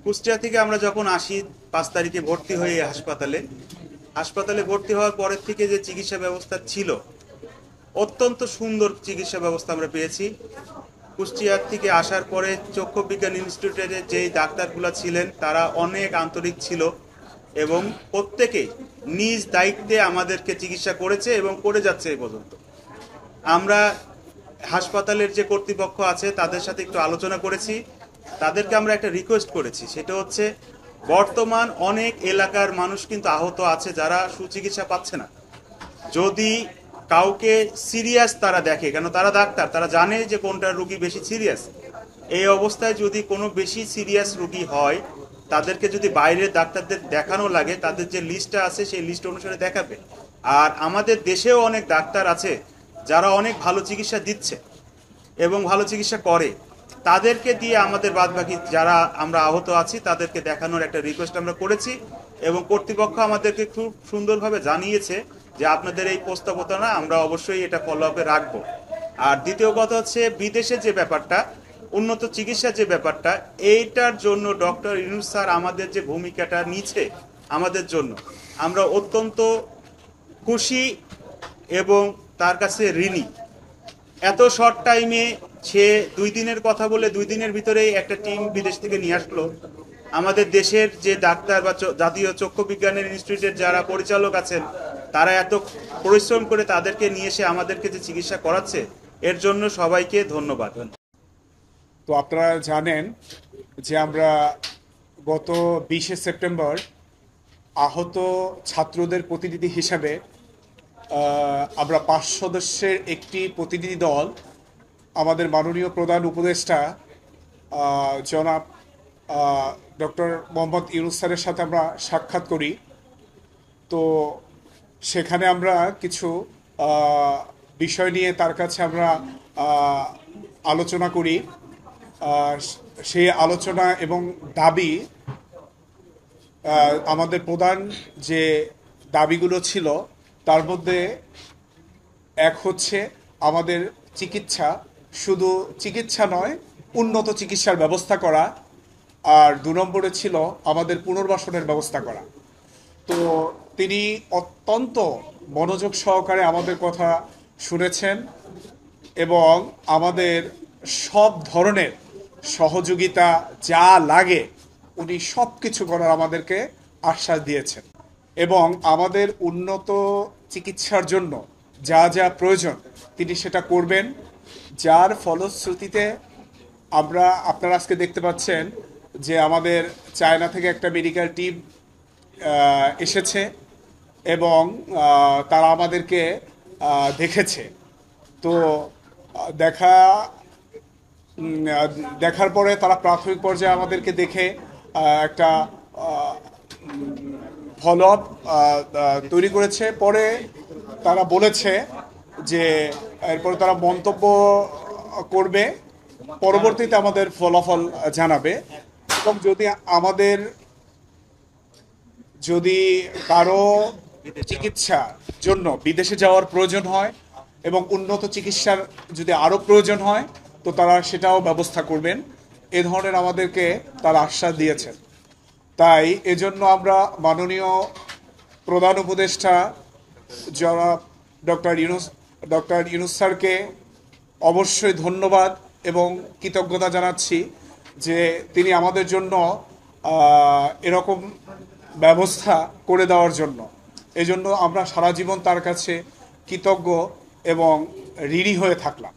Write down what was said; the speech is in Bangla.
কুষ্টিয়া থেকে আমরা যখন আসি 5 তারিখে ভর্তি হয়ে হাসপাতালে হাসপাতালে ভর্তি হওয়ার পরের থেকে যে চিকিৎসা ব্যবস্থা ছিল, অত্যন্ত সুন্দর চিকিৎসা ব্যবস্থা আমরা পেয়েছি। কুষ্টিয়ার থেকে আসার পরে চক্ষু বিজ্ঞান ইনস্টিটিউটের যেই ডাক্তারগুলো ছিলেন তারা অনেক আন্তরিক ছিল এবং প্রত্যেকেই নিজ দায়িত্বে আমাদেরকে চিকিৎসা করেছে এবং করে যাচ্ছে এই পর্যন্ত। আমরা হাসপাতালের যে কর্তৃপক্ষ আছে তাদের সাথে একটু আলোচনা করেছি, তাদেরকে আমরা একটা রিকোয়েস্ট করেছি, সেটা হচ্ছে বর্তমান অনেক এলাকার মানুষ কিন্তু আহত আছে যারা সুচিকিৎসা পাচ্ছে না। যদি কাউকে সিরিয়াস তারা দেখে, কেন তারা ডাক্তার, তারা জানে যে কোনটা রুগী বেশি সিরিয়াস, এই অবস্থায় যদি কোনো বেশি সিরিয়াস রুগী হয় তাদেরকে যদি বাইরের ডাক্তারদের দেখানো লাগে, তাদের যে লিস্টটা আছে সেই লিস্ট অনুসারে দেখাবে। আর আমাদের দেশেও অনেক ডাক্তার আছে যারা অনেক ভালো চিকিৎসা দিচ্ছে এবং ভালো চিকিৎসা করে, তাদেরকে দিয়ে আমাদের বাদবাকি যারা আমরা আহত আছি তাদেরকে দেখানোর একটা রিকোয়েস্ট আমরা করেছি এবং কর্তৃপক্ষ আমাদেরকে খুব সুন্দরভাবে জানিয়েছে যে আপনাদের এই প্রস্তাবনা আমরা অবশ্যই এটা ফলো আপে রাখবো। আর দ্বিতীয় কথা হচ্ছে বিদেশে যে ব্যাপারটা, উন্নত চিকিৎসার যে ব্যাপারটা, এইটার জন্য ডক্টর ইউনূস স্যার আমাদের যে ভূমিকাটা নিচ্ছে আমাদের জন্য, আমরা অত্যন্ত খুশি এবং তার কাছে ঋণী। এত শর্ট টাইমে সে 2 দিনের কথা বলে 2 দিনের ভিতরেই একটা টিম বিদেশ থেকে নিয়ে আসলো। আমাদের দেশের যে ডাক্তার বা জাতীয় চক্ষু বিজ্ঞানের ইনস্টিটিউটের যারা পরিচালক আছেন তারা এত পরিশ্রম করে তাদেরকে নিয়ে এসে আমাদেরকে যে চিকিৎসা করাচ্ছে, এর জন্য সবাইকে ধন্যবাদ। তো আপনারা জানেন যে আমরা গত 20শে সেপ্টেম্বর আহত ছাত্রদের প্রতিনিধি হিসাবে আমরা 5 সদস্যের একটি প্রতিনিধি দল আমাদের মাননীয় প্রধান উপদেষ্টা জনাব ডক্টর মোহাম্মদ ইউনূস স্যারের সাথে আমরা সাক্ষাৎ করি। তো সেখানে আমরা কিছু বিষয় নিয়ে তার কাছে আমরা আলোচনা করি। সেই আলোচনা এবং দাবি, আমাদের প্রধান যে দাবিগুলো ছিল তার মধ্যে এক হচ্ছে আমাদের চিকিৎসা, শুধু চিকিৎসা নয়, উন্নত চিকিৎসার ব্যবস্থা করা। আর 2 নম্বরে ছিল আমাদের পুনর্বাসনের ব্যবস্থা করা। তো তিনি অত্যন্ত মনোযোগ সহকারে আমাদের কথা শুনেছেন এবং আমাদের সব ধরনের সহযোগিতা যা লাগে উনি সব কিছু করার আমাদেরকে আশ্বাস দিয়েছেন এবং আমাদের উন্নত চিকিৎসার জন্য যা যা প্রয়োজন তিনি সেটা করবেন। যার ফলশ্রুতিতে আপনারা আজকে দেখতে পাচ্ছেন যে আমাদের চায়না থেকে একটা মেডিকেল টিম এসেছে এবং তারা আমাদেরকে দেখেছে। তো দেখা দেখার পরে তারা প্রাথমিক পর্যায়ে আমাদেরকে দেখে একটা ফলো আপ তৈরি করেছে। পরে তারা বলেছে যে এরপরে তারা মন্তব্য করবে, পরবর্তীতে আমাদের ফলাফল জানাবে। এবং যদি কারো চিকিৎসার জন্য বিদেশে যাওয়ার প্রয়োজন হয় এবং উন্নত চিকিৎসার যদি আরও প্রয়োজন হয় তো তারা সেটাও ব্যবস্থা করবেন, এ ধরনের আমাদেরকে তারা আশ্বাস দিয়েছেন। তাই এজন্য আমরা মাননীয় প্রধান উপদেষ্টা জনাব ডক্টর ইউনূস স্যারকে অবশ্যই ধন্যবাদ এবং কৃতজ্ঞতা জানাচ্ছি যে তিনি আমাদের জন্য এরকম ব্যবস্থা করে দেওয়ার জন্য। এজন্য আমরা সারা জীবন তার কাছে কৃতজ্ঞ এবং ঋণী হয়ে থাকলাম।